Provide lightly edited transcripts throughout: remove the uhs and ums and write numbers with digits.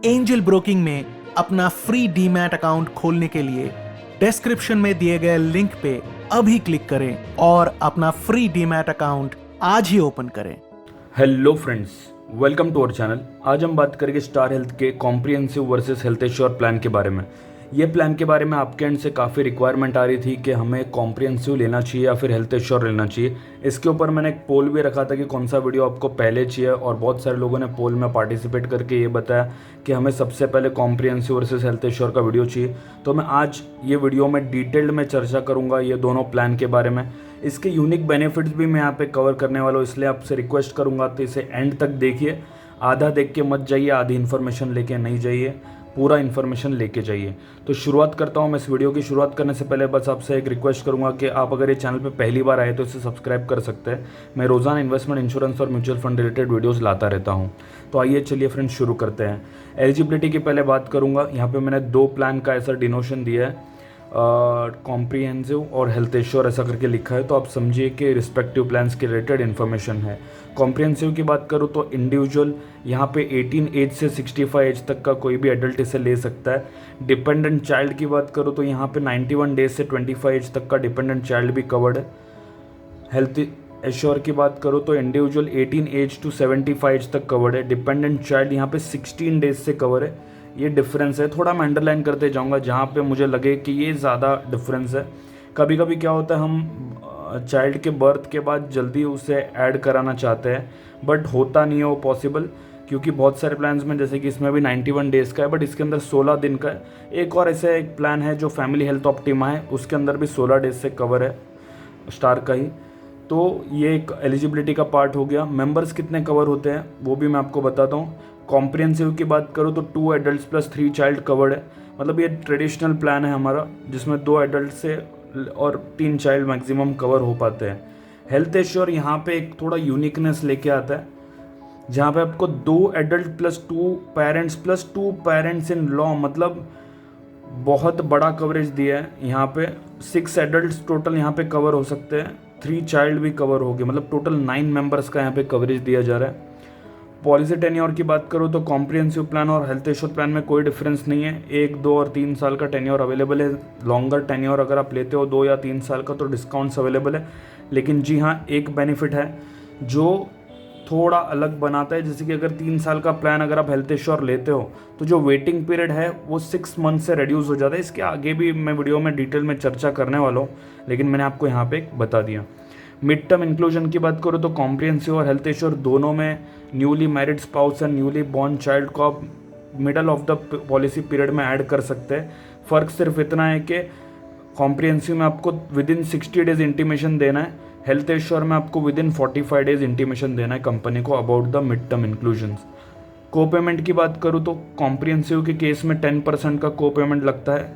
Angel broking में अपना free demat account खोलने के लिए डिस्क्रिप्शन में दिए गए लिंक पे अभी क्लिक करें और अपना फ्री डीमैट अकाउंट आज ही ओपन करें। Hello friends, welcome to our channel. आज हम बात करेंगे स्टार हेल्थ के comprehensive versus health assure plan के बारे में। ये प्लान के बारे में आपके एंड से काफ़ी रिक्वायरमेंट आ रही थी कि हमें कॉम्प्रिहेंसिव लेना चाहिए या फिर हेल्थ एश्योर लेना चाहिए। इसके ऊपर मैंने एक पोल भी रखा था कि कौन सा वीडियो आपको पहले चाहिए, और बहुत सारे लोगों ने पोल में पार्टिसिपेट करके ये बताया कि हमें सबसे पहले कॉम्प्रिहेंसिव वर्सेस हेल्थ एश्योर का वीडियो चाहिए। तो मैं आज ये वीडियो में डिटेल्ड में चर्चा करूँगा ये दोनों प्लान के बारे में। इसके यूनिक बेनिफिट्स भी मैं यहाँ पे कवर करने वाला हूँ, इसलिए आपसे रिक्वेस्ट करूँगा तो इसे एंड तक देखिए। आधा देख के मत जाइए, आधी इन्फॉर्मेशन लेके नहीं जाइए, पूरा इन्फॉर्मेशन लेके जाइए। तो शुरुआत करता हूँ मैं। इस वीडियो की शुरुआत करने से पहले बस आपसे एक रिक्वेस्ट करूँगा कि आप अगर ये चैनल पे पहली बार आए तो इसे सब्सक्राइब कर सकते हैं। मैं रोज़ाना इन्वेस्टमेंट, इंश्योरेंस और म्यूचुअल फंड रिलेटेड वीडियोस लाता रहता हूँ। तो आइए चलिए फ्रेंड्स शुरू करते हैं। एलिजिबिलिटी की पहले बात करूँगा। यहाँ पर मैंने दो प्लान का ऐसा डिनोशन दिया है, कॉम्प्रिहेंसिव और हेल्थ एश्योर ऐसा करके लिखा है, तो आप समझिए कि रिस्पेक्टिव प्लान्स के रिलेटेड इन्फॉर्मेशन है। कॉम्प्रिहेंसिव की बात करूँ तो इंडिविजुअल यहाँ पे 18 एज से 65 एज तक का कोई भी एडल्ट इसे ले सकता है। डिपेंडेंट चाइल्ड की बात करूँ तो यहाँ पे 91 डेज से 25 एज तक का डिपेंडेंट चाइल्ड भी कवर्ड है। हेल्थ एश्योर की बात करूँ तो इंडिविजुअल 18 एज टू 75 एज तक कवर्ड है। डिपेंडेंट चाइल्ड यहाँ पे 16 डेज से कवर है। ये डिफरेंस है, थोड़ा मैं अंडरलाइन करते जाऊंगा जहाँ पे मुझे लगे कि ये ज़्यादा डिफरेंस है। कभी कभी क्या होता है, हम चाइल्ड के बर्थ के बाद जल्दी उसे ऐड कराना चाहते हैं, बट होता नहीं है वो पॉसिबल, क्योंकि बहुत सारे प्लान्स में, जैसे कि इसमें भी 91 डेज़ का है बट इसके अंदर 16 दिन का है। एक और ऐसा एक प्लान है जो फैमिली हेल्थ ऑप्टिमा है, उसके अंदर भी 16 डेज से कवर है, स्टार का ही। तो ये एक एलिजिबिलिटी का पार्ट हो गया। मेंबर्स कितने कवर होते हैं वो भी मैं आपको बताता हूँ। कॉम्प्रिहेंसिव की बात करूँ तो 2 एडल्ट्स प्लस 3 चाइल्ड कवर्ड है। मतलब ये ट्रेडिशनल प्लान है हमारा, जिसमें 2 एडल्ट से और 3 चाइल्ड मैक्सिमम कवर हो पाते हैं। हेल्थ एश्योर यहाँ पे एक थोड़ा यूनिकनेस लेके आता है, जहाँ पे आपको 2 adult plus 2 parents in law, मतलब बहुत बड़ा कवरेज दिया है। यहाँ पे 6 एडल्ट टोटल यहाँ पे कवर हो सकते हैं, 3 चाइल्ड भी कवर हो गए, मतलब टोटल 9 मेंबर्स का यहाँ पे कवरेज दिया जा रहा है। पॉलिसी टेन्योर की बात करूँ तो कॉम्प्रिहेंसिव प्लान और हेल्थ एश्योर प्लान में कोई डिफरेंस नहीं है। 1, 2 और 3 साल का टेन्योर अवेलेबल है। लॉन्गर टेन्योर अगर आप लेते हो 2 या 3 साल का तो डिस्काउंट्स अवेलेबल है। लेकिन जी हाँ, एक बेनिफिट है जो थोड़ा अलग बनाता है, जैसे कि अगर 3 साल का प्लान अगर आप हेल्थ एश्योर लेते हो तो जो वेटिंग पीरियड है वो 6 मंथ से रिड्यूस हो जाता है। इसके आगे भी मैं वीडियो में डिटेल में चर्चा करने वाला हूँ, लेकिन मैंने आपको यहाँ पे बता दिया। मिड टर्म इंक्लूजन की बात करूँ तो कॉम्प्रिहेंसिव और हेल्थ एश्योर दोनों में newly married spouse and newly born child को आप middle of the policy period में ऐड कर सकते हैं। फ़र्क सिर्फ इतना है कि कॉम्प्रिहेंसिव में आपको विद इन 60 डेज इंटीमेशन देना है, हेल्थ एश्योर में आपको विद इन 45 डेज इंटीमेशन देना है कंपनी को about the mid term inclusions. को पेमेंट की बात करूँ तो कॉम्प्रिहेंसिव के केस में 10% का को पेमेंट लगता है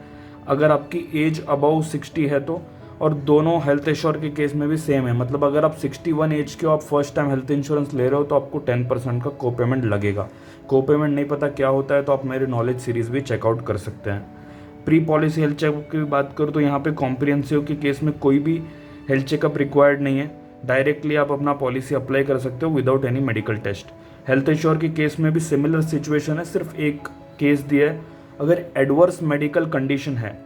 अगर आपकी एज अबाउ 60 है तो, और दोनों हेल्थ एश्योर के केस में भी सेम है। मतलब अगर आप 61 एज के हो, आप फर्स्ट टाइम हेल्थ इंश्योरेंस ले रहे हो तो आपको 10% का को पेमेंट लगेगा। को पेमेंट नहीं पता क्या होता है तो आप मेरे नॉलेज सीरीज़ भी चेकआउट कर सकते हैं। प्री पॉलिसी हेल्थ चेकअप की बात करूँ तो यहाँ पे कॉम्प्रिहेंसिव के केस में कोई भी हेल्थ चेकअप रिक्वायर्ड नहीं है, डायरेक्टली आप अपना पॉलिसी अप्लाई कर सकते हो without any medical test. Health assure के केस में भी सिमिलर सिचुएशन है, सिर्फ एक केस दिया है, अगर एडवर्स मेडिकल कंडीशन है,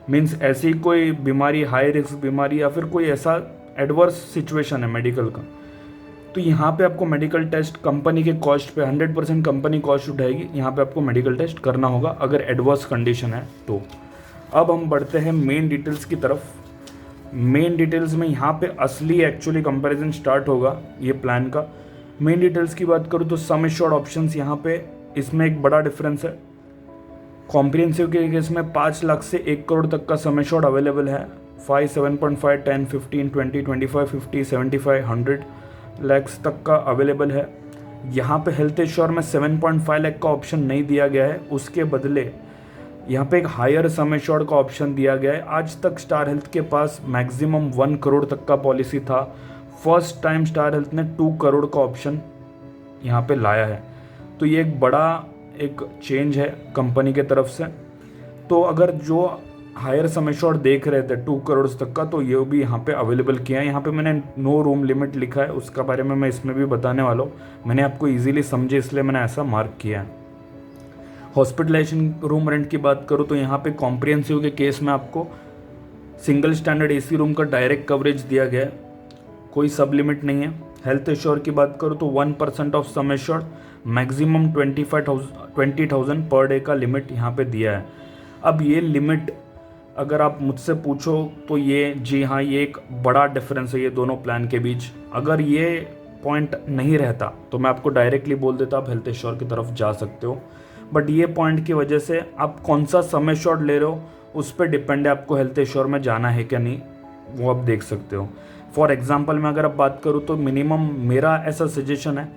मीन्स ऐसी कोई बीमारी, हाई रिस्क बीमारी या फिर कोई ऐसा एडवर्स सिचुएशन है मेडिकल का, तो यहाँ पे आपको मेडिकल टेस्ट कंपनी के कॉस्ट पे 100% कंपनी कॉस्ट उठाएगी। यहाँ पे आपको मेडिकल टेस्ट करना होगा अगर एडवर्स कंडीशन है तो। अब हम बढ़ते हैं मेन डिटेल्स की तरफ। मेन डिटेल्स में यहाँ पे असली एक्चुअली कंपैरिजन स्टार्ट होगा ये प्लान का। मेन डिटेल्स की बात करूँ तो सम एश्योर्ड ऑप्शंस यहाँ पे इसमें एक बड़ा डिफरेंस है। कॉम्प्रिहेंसिव के केस में 5 लाख से 1 करोड़ तक का सम एश्योर्ड अवेलेबल है। 5, 7.5, 10, 15, 20, 25, 50, 75, 100 लैक्स तक का अवेलेबल है। यहाँ पे हेल्थ एश्योर में 7.5 लाख का ऑप्शन नहीं दिया गया है, उसके बदले यहाँ पे एक हायर सम एश्योर्ड का ऑप्शन दिया गया है। आज तक स्टार हेल्थ के पास मैक्सिमम 1 करोड़ तक का पॉलिसी था। फर्स्ट टाइम स्टार हेल्थ ने 2 करोड़ का ऑप्शन यहाँ पे लाया है, तो ये एक बड़ा एक चेंज है कंपनी के तरफ से। तो अगर जो हायर सम एश्योर्ड देख रहे थे 2 करोड़ तक का, तो ये भी यहाँ पे अवेलेबल किया है। यहाँ पे मैंने नो रूम लिमिट लिखा है, उसका बारे में मैं इसमें भी बताने वाला हूँ। मैंने आपको इजीली समझे इसलिए मैंने ऐसा मार्क किया है। हॉस्पिटलाइजेशन रूम रेंट की बात करूँ तो यहाँ पे कॉम्प्रिहेंसिव के केस में आपको सिंगल स्टैंडर्ड एसी रूम का डायरेक्ट कवरेज दिया गया है, कोई सब लिमिट नहीं है। हेल्थ एश्योर की बात करूँ तो 1% of sum assured, maximum 20,000 per day का लिमिट यहाँ पे दिया है। अब ये लिमिट अगर आप मुझसे पूछो तो ये जी हाँ, ये एक बड़ा डिफरेंस है ये दोनों प्लान के बीच। अगर ये पॉइंट नहीं रहता तो मैं आपको डायरेक्टली बोल देता आप हेल्थ एश्योर की तरफ जा सकते हो, बट ये पॉइंट की वजह से आप कौन सा सम एश्योर्ड ले रहे हो उस पर डिपेंड है आपको हेल्थ एश्योर में जाना है क्या नहीं, वो आप देख सकते हो। फॉर एग्जाम्पल मैं अगर आप बात करूँ तो मिनिमम मेरा ऐसा सजेशन है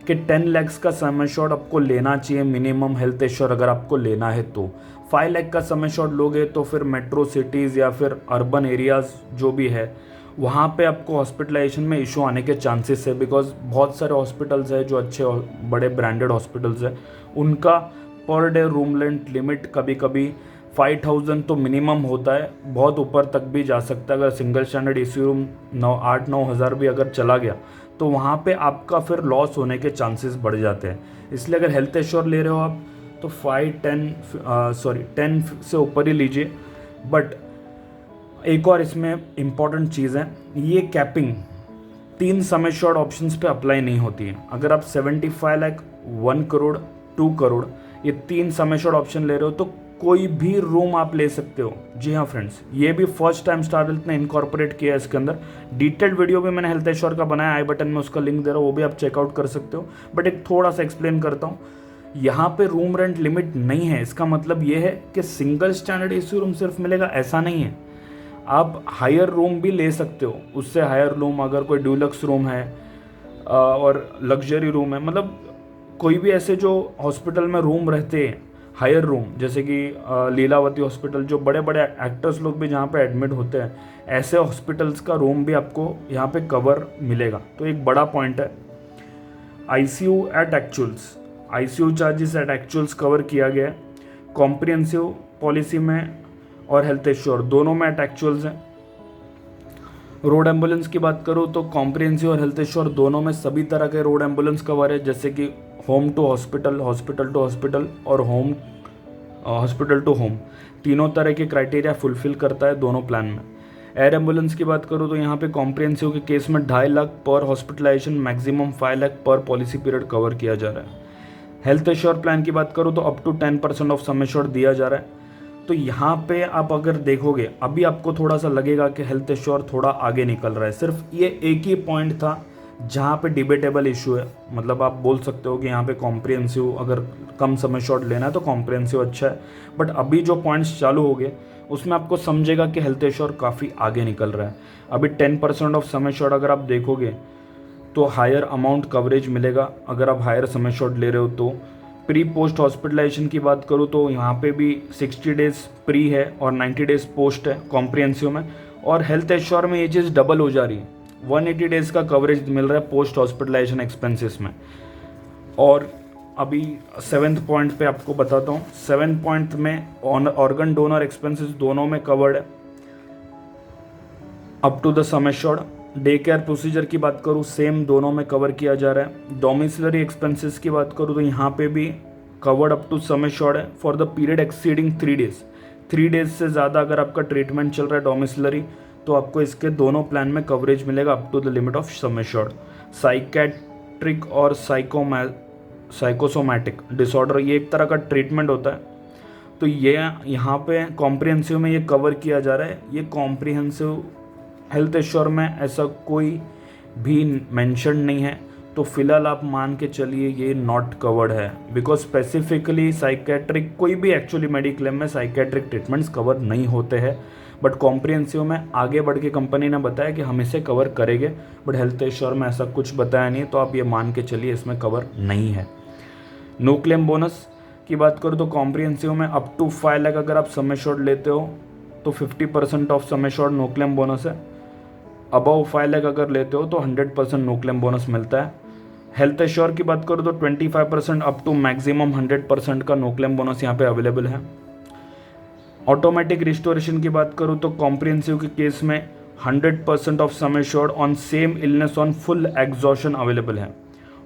कि 10 लाख का सम एश्योर्ड आपको लेना चाहिए मिनिमम हेल्थ एश्योर अगर आपको लेना है तो। 5 लाख का सम एश्योर्ड लोगे तो फिर मेट्रो सिटीज़ या फिर अर्बन एरियाज़ जो भी है वहाँ पे आपको हॉस्पिटलाइजेशन में इशू आने के चांसेस है, बिकॉज बहुत सारे हॉस्पिटल्स हैं जो अच्छे बड़े ब्रांडेड हॉस्पिटल्स हैं, उनका per day room rent limit कभी कभी 5,000 तो मिनिमम होता है, बहुत ऊपर तक भी जा सकता है। अगर सिंगल स्टैंडर्ड एसी रूम 8-9 हज़ार भी अगर चला गया तो वहाँ पे आपका फिर लॉस होने के चांसेस बढ़ जाते हैं। इसलिए अगर हेल्थ एश्योर ले रहे हो आप तो 10 से ऊपर ही लीजिए। बट एक और इसमें इम्पॉर्टेंट चीज़ है, ये कैपिंग 3 सम एश्योर्ड ऑप्शंस पे अप्लाई नहीं होती है। अगर आप 75 लाख, 1 करोड़, 2 करोड़ ये 3 सम एश्योर्ड ऑप्शन ले रहे हो तो कोई भी रूम आप ले सकते हो। जी हाँ फ्रेंड्स, ये भी फर्स्ट टाइम स्टार हेल्थ ने इनकॉर्पोरेट किया है इसके अंदर। डिटेल्ड वीडियो भी मैंने हेल्थ एश्योर का बनाया, आई बटन में उसका लिंक दे रहा हूँ, वो भी आप चेकआउट कर सकते हो। बट एक थोड़ा सा एक्सप्लेन करता हूँ, यहाँ पे रूम रेंट लिमिट नहीं है। इसका मतलब ये है कि सिंगल स्टैंडर्ड एसी रूम सिर्फ मिलेगा ऐसा नहीं है, आप हायर रूम भी ले सकते हो। उससे हायर रूम अगर कोई ड्यूलक्स रूम है और लग्जरी रूम है, मतलब कोई भी ऐसे जो हॉस्पिटल में रूम रहते हैं हायर रूम, जैसे कि लीलावती हॉस्पिटल, जो बड़े बड़े एक्टर्स लोग भी जहाँ पे एडमिट होते हैं, ऐसे हॉस्पिटल्स का रूम भी आपको यहाँ पे कवर मिलेगा। तो एक बड़ा पॉइंट है। ICU at actuals, ICU charges at actuals cover किया गया है कॉम्प्रिहेंसिव पॉलिसी में और हेल्थ एश्योर दोनों में एट एक्चुअल्स हैं। रोड एम्बुलेंस की बात करूँ तो कॉम्प्रिहेंसिव और हेल्थ एश्योर दोनों में सभी तरह के रोड एम्बुलेंस कवर है, जैसे कि home to hospital, hospital to hospital और हॉस्पिटल टू होम, तीनों तरह के क्राइटेरिया फुलफिल करता है दोनों प्लान में। एयर एम्बुलेंस की बात करूँ तो यहाँ पे कॉम्प्रिहेंसिव के केस में 2.5 लाख पर हॉस्पिटलाइजेशन, मैक्सिमम 5 लाख पर पॉलिसी पीरियड कवर किया जा रहा है। हेल्थ एश्योर प्लान की बात करूँ तो up to 10% of sum assured दिया जा रहा है। तो यहाँ पे आप अगर देखोगे अभी आपको थोड़ा सा लगेगा कि हेल्थ एश्योर थोड़ा आगे निकल रहा है। सिर्फ ये एक ही पॉइंट था जहाँ पे डिबेटेबल इशू है, मतलब आप बोल सकते हो कि यहाँ पे कॉम्प्रिहेंसिव अगर कम सम एश्योर्ड लेना है तो कॉम्प्रिहेंसिव अच्छा है। बट अभी जो पॉइंट्स चालू हो गए उसमें आपको समझेगा कि हेल्थ एश्योर काफ़ी आगे निकल रहा है। अभी 10% ऑफ सम एश्योर्ड अगर आप देखोगे तो हायर अमाउंट कवरेज मिलेगा अगर आप हायर सम एश्योर्ड ले रहे हो तो। प्री पोस्ट हॉस्पिटलाइजेशन की बात करूँ तो यहाँ पे भी 60 डेज प्री है और 90 डेज पोस्ट है कॉम्प्रिहेंसिव में, और हेल्थ एश्योर में ये चीज़ डबल हो जा रही है, 180 डेज का कवरेज मिल रहा है पोस्ट हॉस्पिटलाइजेशन एक्सपेंसेस में। और अभी 7th पॉइंट पे आपको बताता हूँ। 7th पॉइंट में ऑर्गन डोनर एक्सपेंसेस दोनों में कवर्ड है up to the sum assured. Day care procedure की बात करूँ सेम दोनों में कवर किया जा रहा है। डोमिसिलरी एक्सपेंसेस की बात करूँ तो यहाँ पे भी covered up to sum assured है for the period exceeding 3 days. 3 days से ज़्यादा अगर आपका ट्रीटमेंट चल रहा है डोमिसिलरी तो आपको इसके दोनों प्लान में कवरेज मिलेगा up to the limit of sum assured. Psychiatric और साइकोसोमैटिक डिसऑर्डर, ये एक तरह का ट्रीटमेंट होता है, तो ये यहाँ पे कॉम्प्रिहेंसिव में ये कवर किया जा रहा है। ये कॉम्प्रिहेंसिव हेल्थ एश्योर में ऐसा कोई भी मेंशन नहीं है, तो फिलहाल आप मान के चलिए ये नॉट कवर्ड है, बिकॉज स्पेसिफिकली साइकेट्रिक कोई भी एक्चुअली मेडिक्लेम में साइकेट्रिक ट्रीटमेंट्स कवर नहीं होते हैं। बट कॉम्प्रिहेंसिव में आगे बढ़ के कंपनी ने बताया कि हम इसे कवर करेंगे, बट हेल्थ एश्योर में ऐसा कुछ बताया नहीं, तो आप ये मान के चलिए इसमें कवर नहीं है। नो क्लेम बोनस की बात करूँ तो कॉम्प्रिहेंसिव में अप टू 5 लाख अगर आप सम एश्योर्ड लेते हो तो 50% of sum assured no claim bonus है। अबव 5 लाख अगर लेते हो तो 100% नो क्लेम बोनस मिलता है। हेल्थ एश्योर की बात करूँ तो 25% अप टू मैक्सिमम 100% का नो क्लेम बोनस यहाँ पे अवेलेबल है। ऑटोमेटिक रिस्टोरेशन की बात करूँ तो कॉम्प्रिहेंसिव के केस में 100% of sum assured on same illness on full exhaustion available है।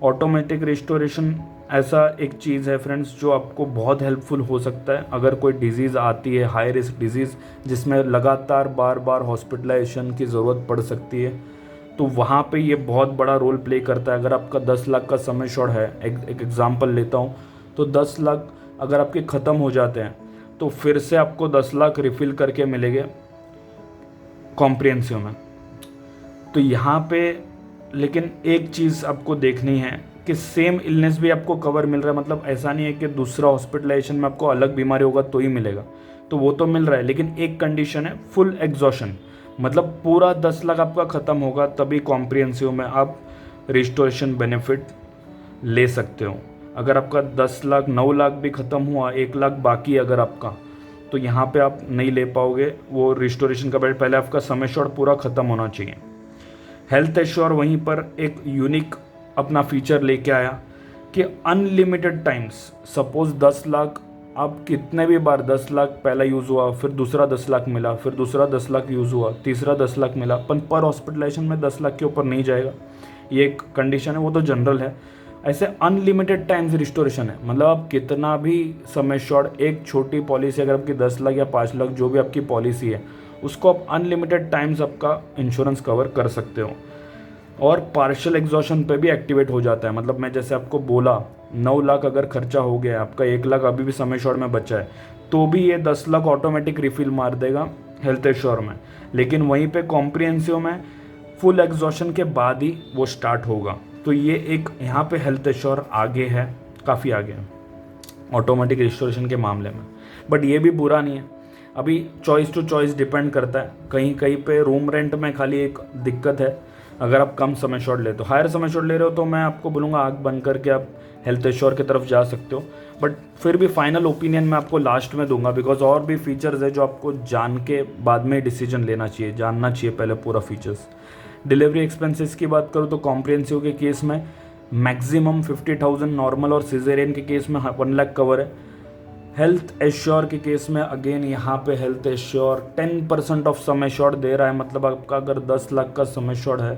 ऑटोमेटिक रिस्टोरेशन ऐसा एक चीज़ है फ्रेंड्स जो आपको बहुत हेल्पफुल हो सकता है अगर कोई डिज़ीज़ आती है, हाई रिस्क डिज़ीज़ जिसमें लगातार बार बार हॉस्पिटलाइजेशन की ज़रूरत पड़ सकती है, तो वहाँ पे ये बहुत बड़ा रोल प्ले करता है। अगर आपका 10 लाख का सम एश्योर्ड है, एक एग्जांपल लेता हूँ, तो 10 लाख अगर आपके ख़त्म हो जाते हैं तो फिर से आपको 10 लाख रिफ़िल करके मिलेंगे कॉम्प्रिहेंसिव में। तो यहाँ पे लेकिन एक चीज़ आपको देखनी है कि सेम इलनेस भी आपको कवर मिल रहा है, मतलब ऐसा नहीं है कि दूसरा हॉस्पिटलाइजेशन में आपको अलग बीमारी होगा तो ही मिलेगा, तो वो तो मिल रहा है, लेकिन एक कंडीशन है फुल एग्जॉशन, मतलब पूरा 10 लाख आपका ख़त्म होगा तभी कॉम्प्रिहेंसिव में आप रिस्टोरेशन बेनिफिट ले सकते हो। अगर आपका 10 लाख 9 लाख भी ख़त्म हुआ, 1 लाख बाकी अगर आपका, तो यहाँ पे आप नहीं ले पाओगे वो रिस्टोरेशन का बेनिफिट। पहले आपका सम एश्योर्ड पूरा ख़त्म होना चाहिए। हेल्थ एश्योर वहीं पर एक यूनिक अपना फीचर लेके आया कि अनलिमिटेड टाइम्स, सपोज 10 लाख आप कितने भी बार 10 लाख पहला यूज़ हुआ, फिर दूसरा 10 लाख मिला, फिर दूसरा 10 लाख यूज़ हुआ, तीसरा 10 लाख मिला, पर हॉस्पिटलाइजेशन में 10 लाख के ऊपर नहीं जाएगा, ये एक कंडीशन है, वो तो जनरल है। ऐसे अनलिमिटेड टाइम्स रिस्टोरेशन है, मतलब आप कितना भी सम एश्योर्ड, एक छोटी पॉलिसी अगर आपकी 10 लाख या 5 लाख जो भी आपकी पॉलिसी है उसको आप अनलिमिटेड टाइम्स आपका इंश्योरेंस कवर कर सकते हो। और पार्शियल एग्जॉशन पे भी एक्टिवेट हो जाता है, मतलब मैं जैसे आपको बोला 9 लाख अगर खर्चा हो गया, आपका 1 लाख अभी भी सम एश्योर्ड में बचा है, तो भी ये 10 लाख ऑटोमेटिक रिफिल मार देगा हेल्थ एश्योर में। लेकिन वहीं पे कॉम्प्रिहेंसिव में फुल एग्जॉशन के बाद ही वो स्टार्ट होगा। तो ये एक यहाँ पे हेल्थ एश्योर आगे है, काफ़ी आगे है ऑटोमेटिक रिस्टोरेशन के मामले में। बट ये भी बुरा नहीं है, अभी चॉइस टू चॉइस डिपेंड करता है। कहीं कहीं पे रूम रेंट में खाली एक दिक्कत है, अगर आप कम सम एश्योर्ड लेते हो, हायर सम एश्योर्ड ले रहे हो, तो मैं आपको बोलूँगा आँख बंद करके आप हेल्थ एश्योर की तरफ जा सकते हो। बट फिर भी फाइनल ओपिनियन मैं आपको लास्ट में दूंगा, बिकॉज और भी फीचर्स है जो आपको जान के बाद में डिसीजन लेना चाहिए, जानना चाहिए पहले पूरा फीचर्स। डिलीवरी एक्सपेंसेस की बात करूँ तो कॉम्प्रिहेंसिव के केस में मैक्सिमम 50,000, नॉर्मल और सिजेरियन के केस में 1 लाख कवर है। हेल्थ एश्योर के केस में अगेन यहाँ पे health assure 10% of sum assured दे रहा है, मतलब आपका अगर 10 लाख का सम एश्योर्ड है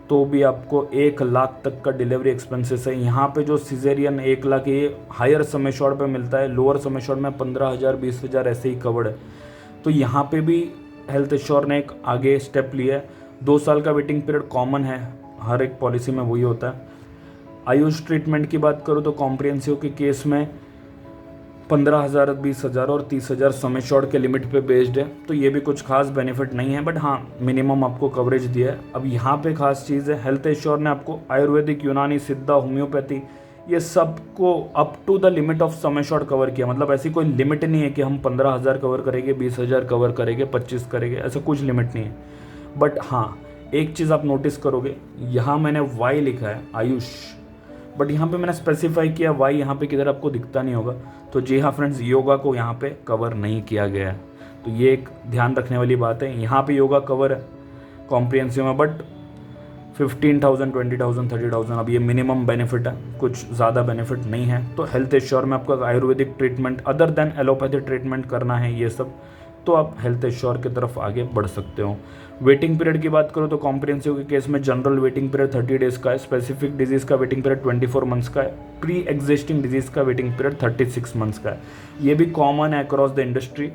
तो भी आपको 1 लाख तक का डिलीवरी एक्सपेंसेस है। यहाँ पे जो सिजेरियन 1 लाख ये हायर सम एश्योर्ड पे मिलता है, लोअर सम एश्योर्ड में 15,000 20,000 ऐसे ही कवर्ड है। तो यहाँ पे भी हेल्थ एश्योर ने एक आगे स्टेप लिया है। 2 साल का वेटिंग पीरियड कॉमन है, हर एक पॉलिसी में वही होता है। आयुष ट्रीटमेंट की बात करूँ तो कॉम्प्रिहेंसिव के केस में 15,000 20,000 और 30,000 सम एश्योर्ड के लिमिट पे बेस्ड है, तो ये भी कुछ खास बेनिफिट नहीं है, बट हाँ मिनिमम आपको कवरेज दिया है। अब यहाँ पे खास चीज़ है, हेल्थ एश्योर ने आपको आयुर्वेदिक, यूनानी, सिद्धा, होम्योपैथी ये सब को up to the limit of sum assured cover किया। मतलब ऐसी कोई लिमिट नहीं है कि हम 15,000 कवर करेंगे, 20,000 कवर करेंगे, 25 करेंगे, ऐसा कुछ लिमिट नहीं है। बट हाँ एक चीज़ आप नोटिस करोगे, यहाँ मैंने वाई लिखा है आयुष, बट यहाँ पे मैंने स्पेसिफाई किया वाई यहाँ पे किधर आपको दिखता नहीं होगा। तो जी हाँ फ्रेंड्स, योगा को यहाँ पे कवर नहीं किया गया है, तो ये एक ध्यान रखने वाली बात है। यहाँ पे योगा कवर है कॉम्प्रिहेंसिव में, बट 15,000 20,000 30,000 अब ये मिनिमम बेनिफिट है, कुछ ज़्यादा बेनिफिट नहीं है। तो हेल्थ एश्योर में आपका Ayurvedic treatment other than allopathy treatment करना है ये सब, तो आप हेल्थ एश्योर की तरफ आगे बढ़ सकते हो। वेटिंग पीरियड की बात करो तो कॉम्प्रिहेंसिव के केस में जनरल वेटिंग पीरियड 30 डेज़ का है, स्पेसिफिक डिजीज़ का वेटिंग पीरियड 24 मंथ्स का है, प्री एग्जिस्टिंग डिजीज़ का वेटिंग पीरियड 36 मंथ्स का है। ये भी कॉमन है अक्रॉस द इंडस्ट्री।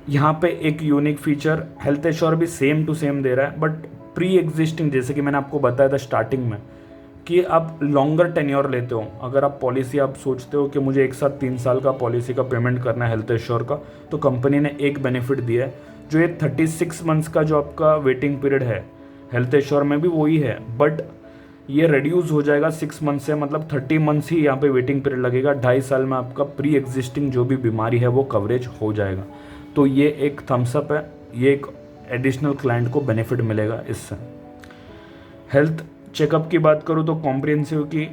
यहाँ पे एक यूनिक फीचर, हेल्थ एश्योर भी सेम टू सेम दे रहा है, बट प्री एग्जिस्टिंग जैसे कि मैंने आपको बताया था स्टार्टिंग में कि आप लॉन्गर टेन्योर लेते हो, अगर आप पॉलिसी आप सोचते हो कि मुझे एक साथ 3 साल का पॉलिसी का पेमेंट करना है हेल्थ एश्योर का, तो कंपनी ने एक बेनिफिट दिया है जो ये 36 मंथ्स का जो आपका वेटिंग पीरियड है हेल्थ एश्योर में भी वही है, बट ये रिड्यूस हो जाएगा 6 मंथ से, मतलब 30 मंथ्स ही यहाँ पे वेटिंग पीरियड लगेगा। 2.5 साल में आपका प्री एग्जिस्टिंग जो भी बीमारी है वो कवरेज हो जाएगा। तो ये एक थम्सअप है, ये एक एडिशनल क्लाइंट को बेनिफिट मिलेगा इससे। हेल्थ चेकअप की बात करूँ तो कॉम्प्रिहेंसिव की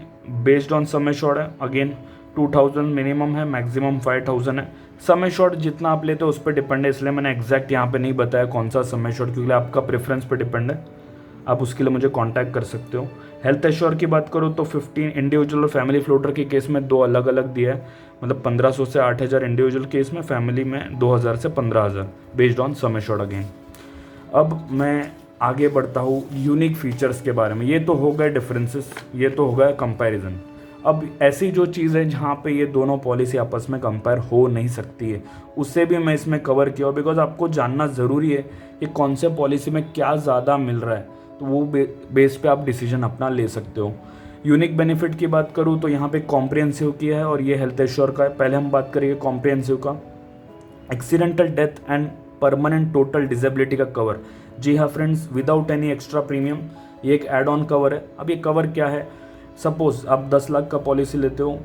बेस्ड ऑन सम एश्योर्ड है, अगेन 2,000 मिनिमम है, मैक्सिमम 5,000 है। सम एश्योर्ड जितना आप लेते हो उस पर डिपेंड है, इसलिए मैंने एग्जैक्ट यहाँ पे नहीं बताया कौन सा सम एश्योर्ड, क्योंकि आपका प्रेफरेंस पे डिपेंड है, आप उसके लिए मुझे कांटेक्ट कर सकते हो। हेल्थ एश्योर की बात करूँ तो 15 इंडिविजुअल और फैमिली फ्लोटर के केस में 2 अलग अलग दिया है, मतलब 1,500 से 8,000 इंडिविजुअल केस में, फैमिली में 2,000 से 15,000 based on sum assured again. अब मैं आगे बढ़ता हूँ यूनिक फीचर्स के बारे में। ये तो हो गए डिफरेंसेस, ये तो हो गया कंपैरिजन। अब ऐसी जो चीज़ है जहाँ पे ये दोनों पॉलिसी आपस में कंपेयर हो नहीं सकती है, उससे भी मैं इसमें कवर किया, बिकॉज आपको जानना ज़रूरी है कि कौन से पॉलिसी में क्या ज़्यादा मिल रहा है, तो वो बेस पे आप डिसीजन अपना ले सकते हो। यूनिक बेनिफिट की बात करूँ तो यहाँ पे कॉम्प्रिहेंसिव की है और ये हेल्थ एश्योर का है। पहले हम बात करेंगे कॉम्प्रिहेंसिव का। Accidental death and permanent total disability का कवर। जी हाँ friends, without any extra premium, ये एक एड ऑन कवर है। अब ये कवर क्या है, सपोज आप 10 लाख का पॉलिसी लेते हो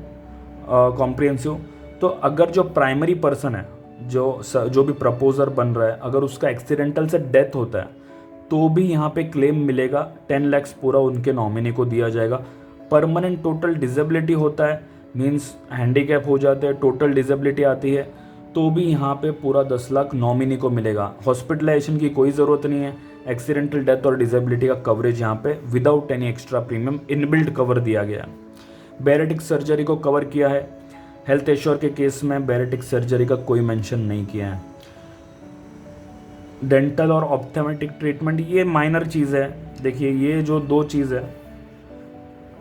कॉम्प्रिहेंसिव, तो अगर जो प्राइमरी पर्सन है, जो भी प्रपोजर बन रहा है, अगर उसका एक्सीडेंटल से डेथ होता है तो भी यहाँ पे क्लेम मिलेगा। 10 लाख पूरा उनके नॉमिनी को दिया जाएगा। परमानेंट टोटल डिसेबिलिटी होता है, मीन्स हैंडीकैप हो जाते हैं, टोटल डिसेबिलिटी आती है, तो भी यहाँ पे पूरा 10 लाख नॉमिनी को मिलेगा। हॉस्पिटलाइजेशन की कोई ज़रूरत नहीं है। एक्सीडेंटल डेथ और डिसेबिलिटी का कवरेज यहाँ पे without any extra premium inbuilt cover दिया गया है। बैरेटिक सर्जरी को कवर किया है। हेल्थ एश्योर के केस में बैरेटिक सर्जरी का कोई मेंशन नहीं किया है। डेंटल और ऑप्थेमेटिक ट्रीटमेंट, ये माइनर चीज़ है। देखिए ये जो दो चीज़ है,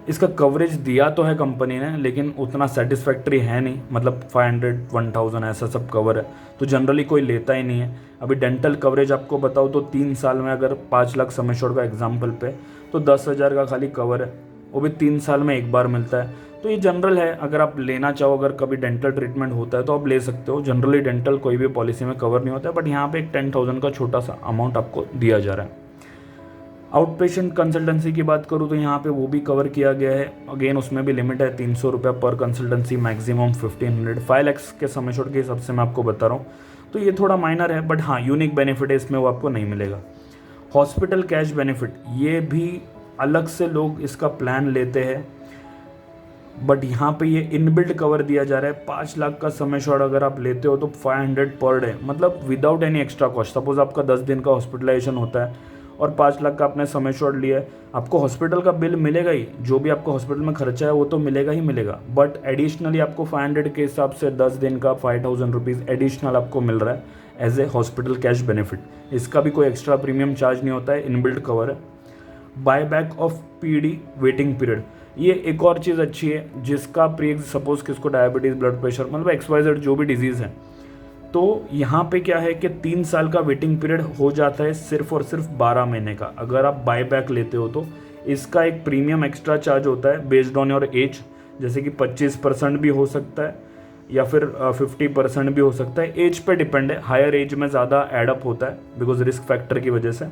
इसका कवरेज दिया तो है कंपनी ने, लेकिन उतना सेटिस्फैक्ट्री है नहीं। मतलब 500, 1000 ऐसा सब कवर है, तो जनरली कोई लेता ही नहीं है। अभी डेंटल कवरेज आपको बताओ तो 3 साल में अगर 5 लाख सम एश्योर्ड का एग्जाम्पल पे, तो 10,000 का खाली कवर है, वो भी 3 साल में एक बार मिलता है। तो ये जनरल है, अगर आप लेना चाहो, अगर कभी डेंटल ट्रीटमेंट होता है तो आप ले सकते हो। जनरली डेंटल कोई भी पॉलिसी में कवर नहीं होता है, बट यहाँ पे एक 10,000 का छोटा सा अमाउंट आपको दिया जा रहा है। आउट पेशेंट कंसल्टेंसी की बात करूँ तो यहाँ पे वो भी कवर किया गया है। अगेन उसमें भी लिमिट है 300 रुपये पर कंसल्टेंसी, मैक्सिमम 1500। 5 लाख के सम एश्योर्ड के हिसाब से मैं आपको बता रहा हूँ, तो ये थोड़ा माइनर है, बट हाँ यूनिक बेनिफिट है, इसमें वो आपको नहीं मिलेगा। हॉस्पिटल कैश बेनिफिट, ये भी अलग से लोग इसका प्लान लेते हैं, बट यहाँ पे ये इनबिल्ट कवर दिया जा रहा है। 5 लाख का सम एश्योर्ड अगर आप लेते हो तो 500 पर डे, मतलब without any extra cost. Suppose आपका 10 दिन का हॉस्पिटलाइजेशन होता है और 5 लाख का आपने सम एश्योर्ड लिया है, आपको हॉस्पिटल का बिल मिलेगा ही, जो भी आपको हॉस्पिटल में खर्चा है वो तो मिलेगा ही मिलेगा, बट एडिशनली आपको 500 के हिसाब से 10 दिन का 5000 रुपीज़ एडिशनल आपको मिल रहा है as a hospital cash benefit. इसका भी कोई एक्स्ट्रा प्रीमियम चार्ज नहीं होता है, इनबिल्ट कवर है। Buy back of PD waiting period, ये एक और चीज़ अच्छी है। जिसका सपोज किसको डायबिटीज़, ब्लड प्रेशर, मतलब XYZ जो भी डिजीज़ है, तो यहाँ पे क्या है कि 3 साल का वेटिंग पीरियड हो जाता है सिर्फ और सिर्फ 12 महीने का। अगर आप बाय बैक लेते हो तो इसका एक प्रीमियम एक्स्ट्रा चार्ज होता है बेस्ड ऑन योर एज, जैसे कि 25% भी हो सकता है या फिर 50% भी हो सकता है। एज पे डिपेंड है, हायर एज में ज़्यादा एडअप होता है बिकॉज रिस्क फैक्टर की वजह से।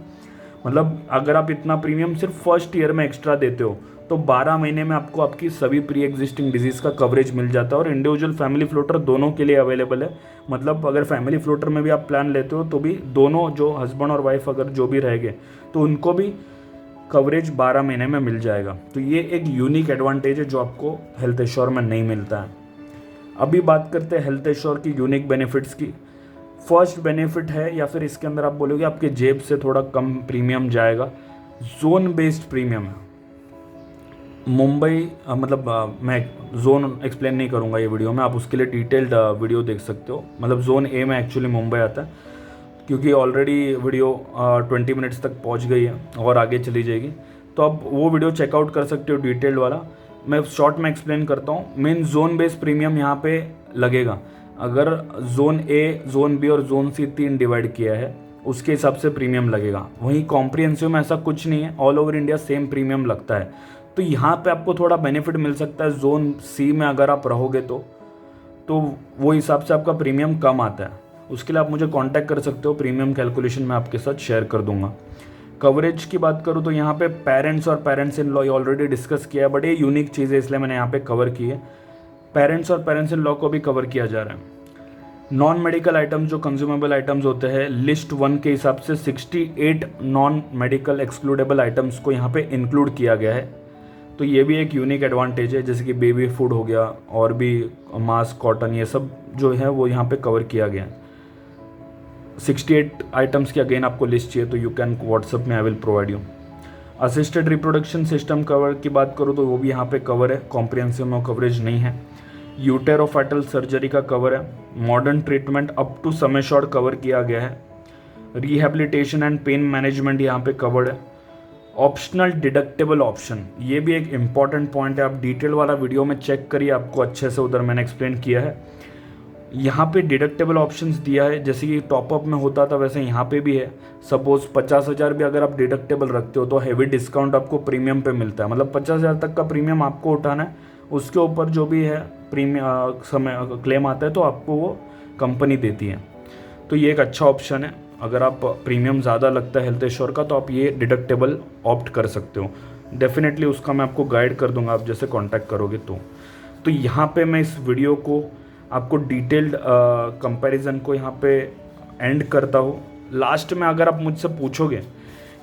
मतलब अगर आप इतना प्रीमियम सिर्फ फर्स्ट ईयर में एक्स्ट्रा देते हो तो 12 महीने में आपको आपकी सभी प्री एग्जिस्टिंग डिजीज़ का कवरेज मिल जाता है, और इंडिविजुअल फैमिली फ्लोटर दोनों के लिए अवेलेबल है। मतलब अगर फैमिली फ्लोटर में भी आप प्लान लेते हो तो भी दोनों, जो हस्बैंड और वाइफ अगर जो भी रहेंगे, तो उनको भी कवरेज 12 महीने में मिल जाएगा। तो ये एक यूनिक एडवांटेज है जो आपको हेल्थ एश्योर में नहीं मिलता है। अभी बात करते हैं हेल्थ एश्योर की यूनिक बेनिफिट्स की। फर्स्ट बेनिफिट है, या फिर इसके अंदर आप बोलोगे आपके जेब से थोड़ा कम प्रीमियम जाएगा, जोन बेस्ड प्रीमियम है। मुंबई मैं जोन एक्सप्लेन नहीं करूंगा ये वीडियो में, आप उसके लिए डिटेल्ड वीडियो देख सकते हो। मतलब जोन ए में एक्चुअली मुंबई आता है, क्योंकि ऑलरेडी वीडियो 20 मिनट्स तक पहुंच गई है और आगे चली जाएगी, तो आप वो वीडियो चेकआउट कर सकते हो डिटेल्ड वाला। मैं शॉर्ट में एक्सप्लेन करता हूँ। मेन जोन बेस्ड प्रीमियम यहाँ पे लगेगा। अगर जोन ए, जोन बी और जोन सी 3 डिवाइड किया है, उसके हिसाब से प्रीमियम लगेगा। वहीं कॉम्प्रिहेंसिव में ऐसा कुछ नहीं है, all over India same premium लगता है। तो यहाँ पे आपको थोड़ा बेनिफिट मिल सकता है। जोन सी में अगर आप रहोगे तो वो हिसाब से आपका प्रीमियम कम आता है। उसके लिए आप मुझे कांटेक्ट कर सकते हो, प्रीमियम कैलकुलेशन मैं आपके साथ शेयर कर दूंगा। कवरेज की बात करूँ तो यहाँ पे पेरेंट्स और पेरेंट्स इन लॉ ये ऑलरेडी डिस्कस किया है, बट ये यूनिक चीज़ है इसलिए मैंने यहाँ पे कवर की है। पेरेंट्स और पेरेंट्स इन लॉ को भी कवर किया जा रहा है। नॉन मेडिकल आइटम्स जो कंज्यूमेबल आइटम्स होते हैं, लिस्ट 1 के हिसाब से 68 नॉन मेडिकल एक्सक्लूडेबल आइटम्स को यहाँ पे इंक्लूड किया गया है। तो ये भी एक यूनिक एडवांटेज है, जैसे कि बेबी फूड हो गया और भी मास्क, कॉटन, ये सब जो है वो यहाँ पे कवर किया गया है। 68 आइटम्स की अगेन आपको लिस्ट चाहिए तो यू कैन व्हाट्सअप में, I will provide you. Assisted reproduction system cover की बात करूँ तो वो भी यहाँ पे कवर है, कॉम्प्रिहेंसिव में कवरेज नहीं है। यूटेरोफेटल सर्जरी का कवर है। Modern treatment up to sum assured cover किया गया है। रिहैबिलिटेशन एंड पेन मैनेजमेंट यहाँ पे कवर्ड है। ऑप्शनल डिडक्टेबल ऑप्शन, ये भी एक इम्पॉर्टेंट पॉइंट है। आप डिटेल वाला वीडियो में चेक करिए, आपको अच्छे से उधर मैंने एक्सप्लेन किया है। यहाँ पे डिडक्टेबल ऑप्शंस दिया है, जैसे कि टॉपअप में होता था वैसे यहाँ पे भी है। सपोज 50,000 भी अगर आप डिडक्टेबल रखते हो तो हैवी डिस्काउंट आपको प्रीमियम पे मिलता है। मतलब 50,000 तक का प्रीमियम आपको उठाना है, उसके ऊपर जो भी है प्रीमियम समय क्लेम आता है तो आपको वो कंपनी देती है। तो ये एक अच्छा ऑप्शन है। अगर आप प्रीमियम ज़्यादा लगता है हेल्थ इंश्योर का तो आप ये डिडक्टेबल ऑप्ट कर सकते हो। डेफिनेटली उसका मैं आपको गाइड कर दूंगा आप जैसे कांटेक्ट करोगे तो यहाँ पे मैं इस वीडियो को आपको डिटेल्ड कंपैरिजन को यहाँ पे एंड करता हूँ। लास्ट में अगर आप मुझसे पूछोगे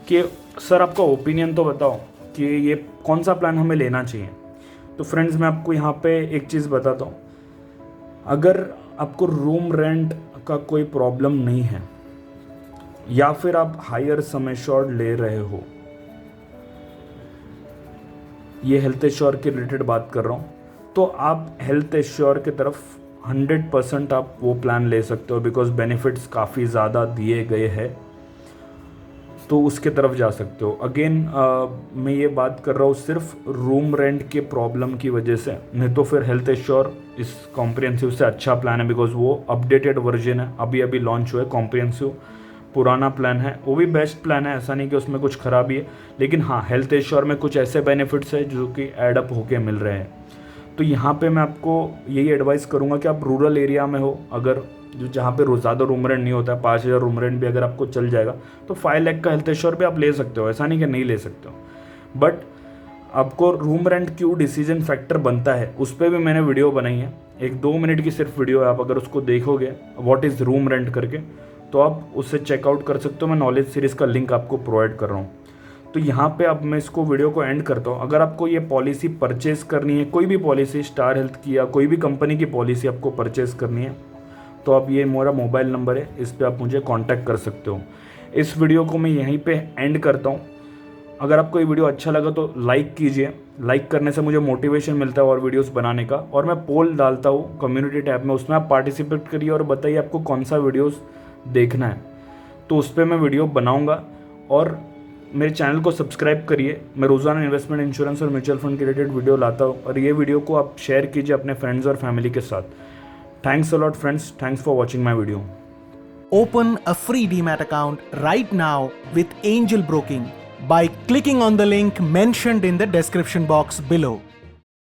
कि सर आपका ओपिनियन तो बताओ कि ये कौन सा प्लान हमें लेना चाहिए, तो फ्रेंड्स मैं आपको यहाँ पे एक चीज़ बताता हूँ। अगर आपको रूम रेंट का कोई प्रॉब्लम नहीं है या फिर आप हायर सम एश्योर्ड ले रहे हो, ये हेल्थ इंश्योर के रिलेटेड बात कर रहा हूँ, तो आप हेल्थ इंश्योर की तरफ 100% आप वो प्लान ले सकते हो, बिकॉज बेनिफिट्स काफ़ी ज़्यादा दिए गए हैं, तो उसके तरफ जा सकते हो। अगेन मैं ये बात कर रहा हूँ सिर्फ रूम रेंट के प्रॉब्लम की वजह से, नहीं तो फिर हेल्थ इंश्योर इस कॉम्प्रिहेंसिव से अच्छा प्लान है, बिकॉज वो अपडेटेड वर्जन है, अभी अभी लॉन्च हुआ है। कॉम्प्रिहेंसिव पुराना प्लान है, वो भी बेस्ट प्लान है, ऐसा नहीं कि उसमें कुछ खराबी है, लेकिन हाँ हेल्थ इंश्योर में कुछ ऐसे बेनिफिट्स है जो कि एडअप होके मिल रहे हैं। तो यहाँ पे मैं आपको यही एडवाइस करूँगा कि आप रूरल एरिया में हो, अगर जो जहाँ पे ज़्यादा रूम रेंट नहीं होता है, 5,000 रूम रेंट भी अगर आपको चल जाएगा तो 5 लाख का हेल्थ इंश्योर भी आप ले सकते हो, ऐसा नहीं कि नहीं ले सकते हो। बट आपको रूम रेंट क्यों डिसीजन फैक्टर बनता है उस पर भी मैंने वीडियो बनाई है, एक 2 मिनट की सिर्फ वीडियो है। आप अगर उसको देखोगे व्हाट इज़ रूम रेंट करके तो आप उससे चेकआउट कर सकते हो। मैं नॉलेज सीरीज़ का लिंक आपको प्रोवाइड कर रहा हूँ। तो यहाँ पे अब मैं इसको वीडियो को एंड करता हूँ। अगर आपको ये पॉलिसी परचेज़ करनी है, कोई भी पॉलिसी, स्टार हेल्थ की या कोई भी कंपनी की पॉलिसी आपको परचेज़ करनी है, तो आप ये मेरा मोबाइल नंबर है, इस पर आप मुझे कांटेक्ट कर सकते हो। इस वीडियो को मैं यहीं पे एंड करता हूँ। अगर आपको ये वीडियो अच्छा लगा तो लाइक कीजिए, लाइक करने से मुझे मोटिवेशन मिलता है और वीडियोस बनाने का। और मैं पोल डालता हूँ कम्युनिटी टैब में, उसमें आप पार्टिसिपेट करिए और बताइए आपको कौन सा वीडियोस देखना है, तो उस पर मैं वीडियो बनाऊँगा। और मेरे चैनल को सब्सक्राइब करिए, मैं रोज़ाना इन्वेस्टमेंट, इंश्योरेंस और म्यूचुअल फंड के रिलेटेड वीडियो लाता हूँ, और ये वीडियो को आप शेयर कीजिए अपने फ्रेंड्स और फैमिली के साथ। Thanks a lot friends, thanks for watching my video. Open a free DMAT account right now with Angel Broking by clicking on the link mentioned in the description box below.